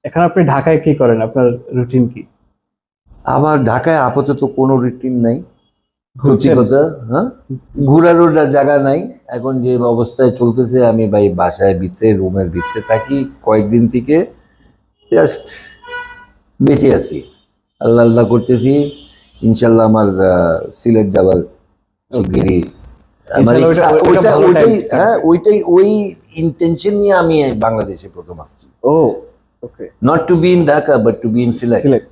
এখন আপনি ঢাকায় কি করেন, আপনার রুটিন কি? আমার ঢাকায় আপাতত কোনো রুটিন নাই, সত্যি ঘুরছেন? কথা। হ্যাঁ, ঘোরারও জায়গা নাই। এখন যে অবস্থায় চলতেছে, আমি ভাই বাসায় ভিতরে, রুমের ভিতরে থাকি কয়েকদিন থেকে, জাস্ট বেঁচে আছি, আল্লাহ আল্লাহ করতেছি। ইনশাল্লাহ আমার সিলেট যাওয়ার শিগগিরই আমার ইনশাআল্লাহ, ইচ্ছা, ওইটা ভালো টাইম। হ্যাঁ ওই ইন্টেনশন নিয়ে আমি বাংলাদেশে প্রথম আসছি। Oh, okay. Not to be in Dhaka but to be in Sylhet. Select.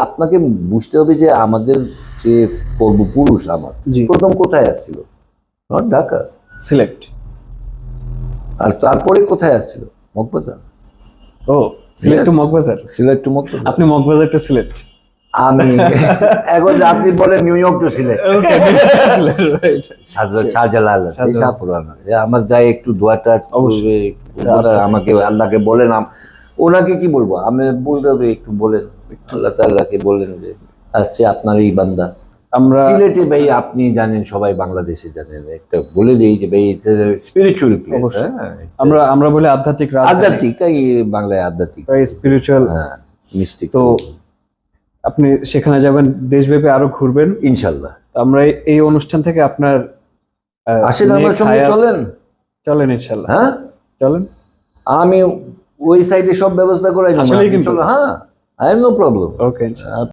আপনাকে বুঝতে হবে যে আমাদের যে পূর্বপুরুষ আমার জি। প্রথম কোথায় আসছিল? নট ঢাকা। সিলেক্ট। আর তারপরে কোথায় আসছিল? মগবাজার। ও, Sylhet to Yes. Moghbazar. Sylhet to Moghbazar. আপনি মগবাজার টু সিলেট। আমি এখন আপনি বলেন New York to Sylhet. Okay, Sylhet, right. Shahjalal আছে, শাহজালাল। শাহপুরান আছে। আমার যাই একটু দোয়াটা অবশ্যই। করবে, আমাকে আল্লাহকে বলেন, ওনাকে কি বলবো, আমি বলতে হবে একটু বলেন, আল্লাহ তাআলাকে বলেন যে আসছে আপনার এই বান্দা। আমরা সিলেটে ভাই আপনি জানেন, সবাই বাংলাদেশে জানেন, একটা বলে দিই যে ভাই স্পিরিচুয়াল প্লেস। অবশ্যই। আমরা বলি আধ্যাত্মিক রাজধানী। আধ্যাত্মিক, এই বাংলায় আধ্যাত্মিক, স্পিরিচুয়াল। হ্যাঁ, মিষ্টি। তো আপনি সেখানে যাবেন, দেশব্যাপী আরো ঘুরবেন ইনশাল্লাহ। আমরা এই অনুষ্ঠান থেকে আপনার আসেন আমার সঙ্গে, চলেন চলেন ইনশাল্লাহ। হ্যাঁ চলেন, আমি ওই সাইডে সব ব্যবস্থা করাই নেব। আসলেই কিন্তু। হ্যাঁ, I have no problem. Okay.